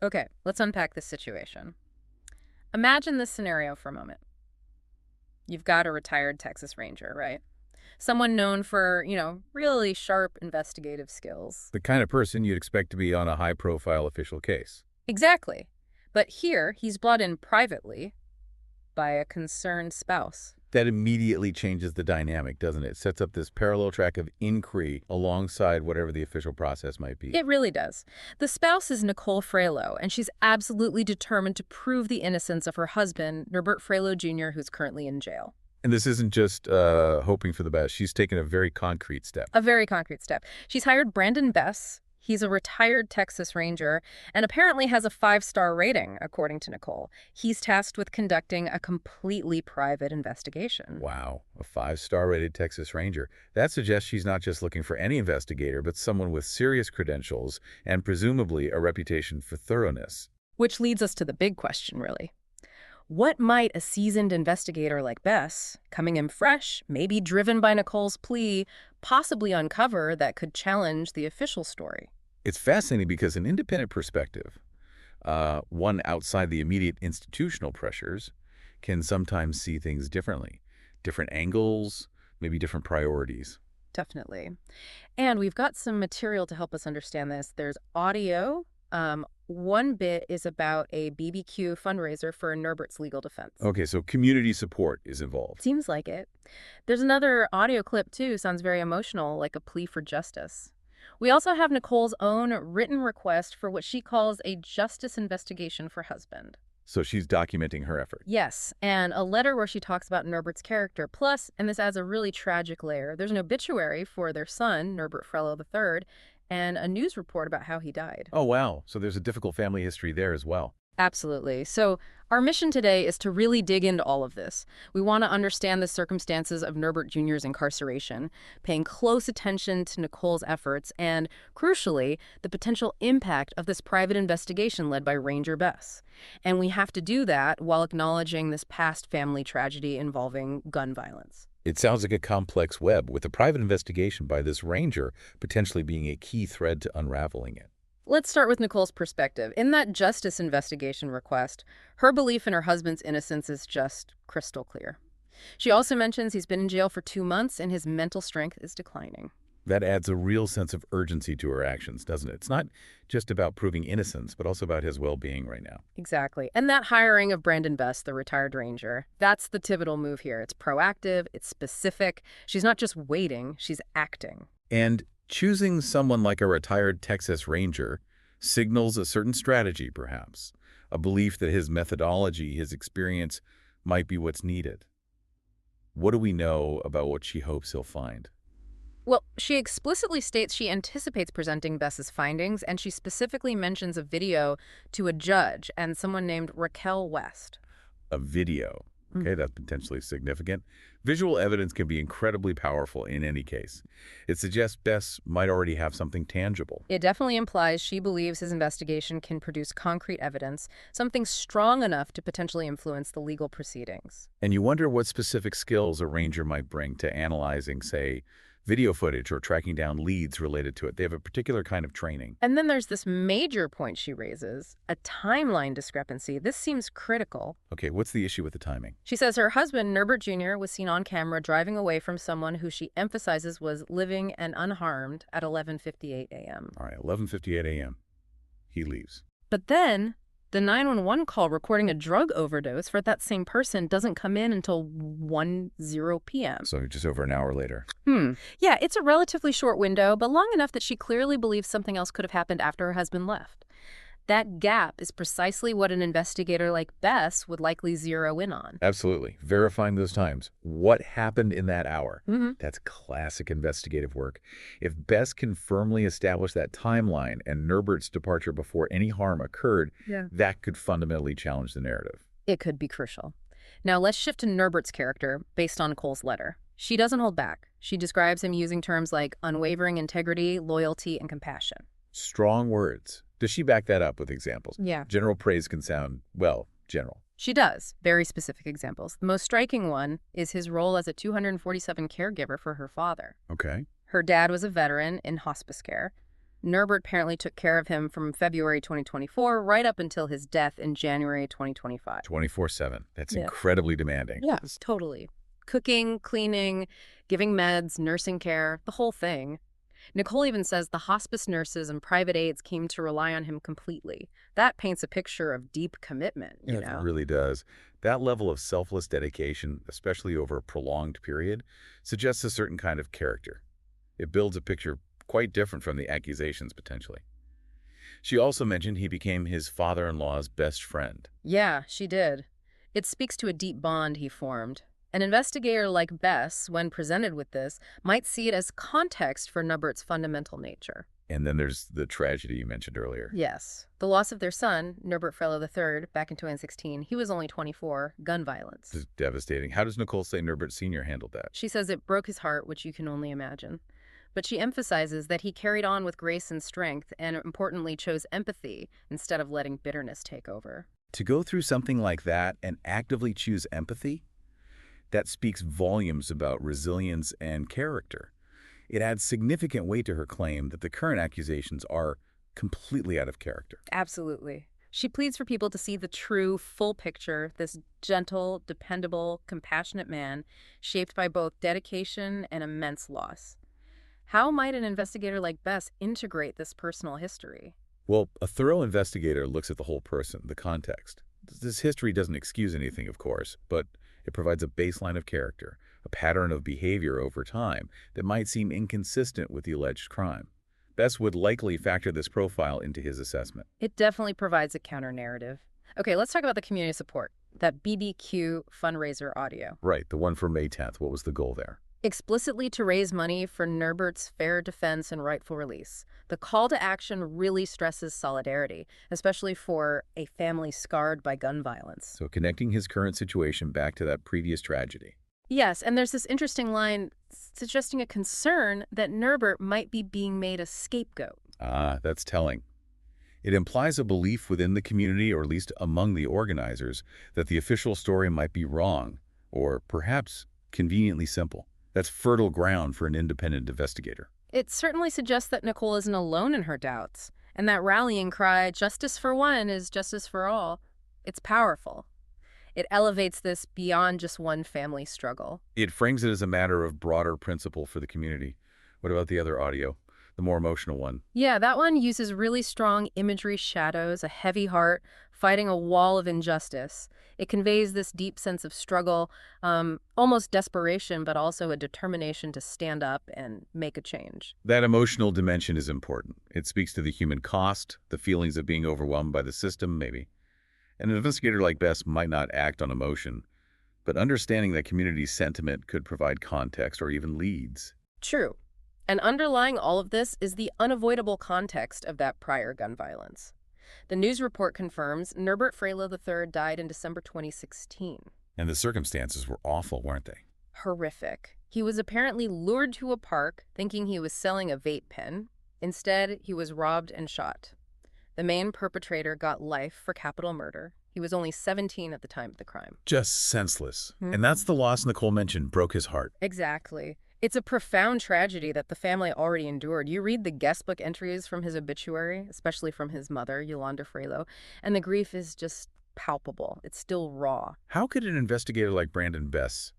Okay, let's unpack this situation. Imagine this scenario for a moment. You've got a retired Texas Ranger, right? Someone known for, really sharp investigative skills. The kind of person you'd expect to be on a high-profile official case. Exactly. But here, he's brought in privately by a concerned spouse. That immediately changes the dynamic, doesn't it? Sets up this parallel track of inquiry alongside whatever the official process might be. It really does. The spouse is Nicole Frelow, and she's absolutely determined to prove the innocence of her husband, Nerbert Frelow Jr., who's currently in jail. And this isn't just hoping for the best. She's taken a very concrete step. A very concrete step. She's hired Brandon Bess. He's a retired Texas Ranger and apparently has a 5-star rating, according to Nicole. He's tasked with conducting a completely private investigation. Wow, a 5-star rated Texas Ranger. That suggests she's not just looking for any investigator, but someone with serious credentials and presumably a reputation for thoroughness. Which leads us to the big question, really. What might a seasoned investigator like Bess, coming in fresh, maybe driven by Nicole's plea, possibly uncover that could challenge the official story? It's fascinating because an independent perspective, one outside the immediate institutional pressures, can sometimes see things differently. Different angles, maybe different priorities. Definitely. And we've got some material to help us understand this. There's audio. One bit is about a BBQ fundraiser for Nerbert's legal defense. Okay, so community support is involved. Seems like it. There's another audio clip, too. Sounds very emotional, like a plea for justice. We also have Nicole's own written request for what she calls a justice investigation for husband. So she's documenting her effort. Yes, and a letter where she talks about Nerbert's character. Plus, and this adds a really tragic layer, there's an obituary for their son, Nerbert Frelow III, and a news report about how he died. Oh, wow. So there's a difficult family history there as well. Absolutely. So our mission today is to really dig into all of this. We want to understand the circumstances of Nerbert Jr.'s incarceration, paying close attention to Nicole's efforts, and, crucially, the potential impact of this private investigation led by Ranger Bess. And we have to do that while acknowledging this past family tragedy involving gun violence. It sounds like a complex web, with a private investigation by this ranger potentially being a key thread to unraveling it. Let's start with Nicole's perspective. In that justice investigation request, her belief in her husband's innocence is just crystal clear. She also mentions he's been in jail for 2 months and his mental strength is declining. That adds a real sense of urgency to her actions, doesn't it? It's not just about proving innocence, but also about his well-being right now. Exactly. And that hiring of Brandon Bess, the retired ranger, that's the pivotal move here. It's proactive, it's specific. She's not just waiting, she's acting. And choosing someone like a retired Texas Ranger signals a certain strategy, perhaps, a belief that his methodology, his experience, might be what's needed. What do we know about what she hopes he'll find? Well, she explicitly states she anticipates presenting Bess's findings, and she specifically mentions a video to a judge and someone named Raquel West. A video. Okay, that's potentially significant. Visual evidence can be incredibly powerful in any case. It suggests Bess might already have something tangible. It definitely implies she believes his investigation can produce concrete evidence, something strong enough to potentially influence the legal proceedings. And you wonder what specific skills a ranger might bring to analyzing, say, video footage or tracking down leads related to it. They have a particular kind of training. And then there's this major point she raises, a timeline discrepancy. This seems critical. Okay, what's the issue with the timing? She says her husband, Nerbert Jr., was seen on camera driving away from someone who she emphasizes was living and unharmed at 11:58 a.m. All right, 11:58 a.m. He leaves. But then the 911 call recording a drug overdose for that same person doesn't come in until 1:00 p.m. So just over an hour later. Yeah, it's a relatively short window, but long enough that she clearly believes something else could have happened after her husband left. That gap is precisely what an investigator like Bess would likely zero in on. Absolutely. Verifying those times. What happened in that hour? Mm-hmm. That's classic investigative work. If Bess can firmly establish that timeline and Nerbert's departure before any harm occurred, that could fundamentally challenge the narrative. It could be crucial. Now let's shift to Nerbert's character based on Cole's letter. She doesn't hold back. She describes him using terms like unwavering integrity, loyalty, and compassion. Strong words. Does she back that up with examples? Yeah. General praise can sound, well, general. She does. Very specific examples. The most striking one is his role as a 247 caregiver for her father. Okay. Her dad was a veteran in hospice care. Nerbert apparently took care of him from February 2024 right up until his death in January 2025. 24/7. That's Yeah. incredibly demanding. Yes, totally. Cooking, cleaning, giving meds, nursing care, the whole thing. Nicole even says the hospice nurses and private aides came to rely on him completely. That paints a picture of deep commitment, you It know? really does. That level of selfless dedication, especially over a prolonged period, suggests a certain kind of character. It builds a picture quite different from the accusations, potentially. She also mentioned he became his father-in-law's best friend. Yeah, she did. It speaks to a deep bond he formed. An investigator like Bess, when presented with this, might see it as context for Nubbert's fundamental nature. And then there's the tragedy you mentioned earlier. Yes. The loss of their son, Nerbert Frelow III, back in 2016, he was only 24, gun violence. This is devastating. How does Nicole say Nerbert Sr. handled that? She says it broke his heart, which you can only imagine. But she emphasizes that he carried on with grace and strength and, importantly, chose empathy instead of letting bitterness take over. To go through something like that and actively choose empathy, that speaks volumes about resilience and character. It adds significant weight to her claim that the current accusations are completely out of character. Absolutely. She pleads for people to see the true, full picture, this gentle, dependable, compassionate man shaped by both dedication and immense loss. How might an investigator like Bess integrate this personal history? Well, a thorough investigator looks at the whole person, the context. This history doesn't excuse anything, of course, but it provides a baseline of character, a pattern of behavior over time that might seem inconsistent with the alleged crime. Bess would likely factor this profile into his assessment. It definitely provides a counter-narrative. Okay, let's talk about the community support, that BBQ fundraiser audio. Right, the one for May 10th. What was the goal there? Explicitly to raise money for Nerbert's fair defense and rightful release. The call to action really stresses solidarity, especially for a family scarred by gun violence. So connecting his current situation back to that previous tragedy. Yes, and there's this interesting line suggesting a concern that Nerbert might be being made a scapegoat. Ah, that's telling. It implies a belief within the community, or at least among the organizers, that the official story might be wrong, or perhaps conveniently simple. That's fertile ground for an independent investigator. It certainly suggests that Nicole isn't alone in her doubts, and that rallying cry, justice for one is justice for all, it's powerful. It elevates this beyond just one family struggle. It frames it as a matter of broader principle for the community. What about the other audio, the more emotional one? Yeah, that one uses really strong imagery, shadows, a heavy heart, fighting a wall of injustice. It conveys this deep sense of struggle, almost desperation, but also a determination to stand up and make a change. That emotional dimension is important. It speaks to the human cost, the feelings of being overwhelmed by the system, maybe. An investigator like Bess might not act on emotion, but understanding that community sentiment could provide context or even leads. True. And underlying all of this is the unavoidable context of that prior gun violence. The news report confirms Nerbert Frelow III died in December 2016. And the circumstances were awful, weren't they? Horrific. He was apparently lured to a park thinking he was selling a vape pen. Instead, he was robbed and shot. The main perpetrator got life for capital murder. He was only 17 at the time of the crime. Just senseless. Hmm. And that's the loss Nicole mentioned broke his heart. Exactly. It's a profound tragedy that the family already endured. You read the guestbook entries from his obituary, especially from his mother, Yolanda Frelow, and the grief is just palpable. It's still raw. How could an investigator like Brandon Bess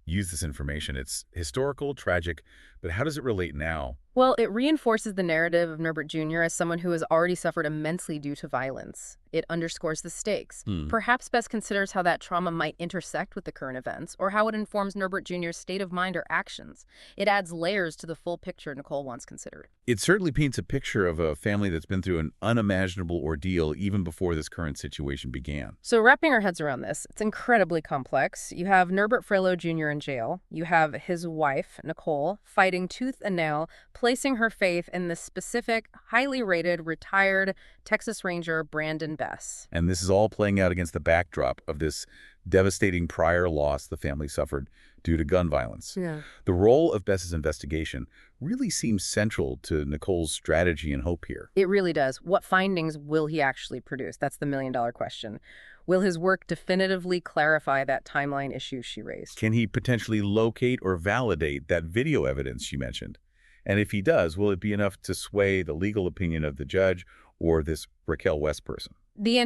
use this information? It's historical, tragic, but how does it relate now? Well, it reinforces the narrative of Nerbert Jr. as someone who has already suffered immensely due to violence. It underscores the stakes. Perhaps Bess considers how that trauma might intersect with the current events, or how it informs Nerbert Jr.'s state of mind or actions. It adds layers to the full picture Nicole once considered. It certainly paints a picture of a family that's been through an unimaginable ordeal even before this current situation began. So wrapping our heads around this, it's incredibly complex. You have Nerbert Frelow Jr. in jail. You have his wife, Nicole, fighting tooth and nail, placing her faith in the specific, highly rated, retired Texas Ranger Brandon Bess. And this is all playing out against the backdrop of this devastating prior loss the family suffered due to gun violence. Yeah. The role of Bess's investigation really seems central to Nicole's strategy and hope here. It really does. What findings will he actually produce? That's the million-dollar question. Will his work definitively clarify that timeline issue she raised? Can he potentially locate or validate that video evidence she mentioned? And if he does, will it be enough to sway the legal opinion of the judge or this Raquel West person? The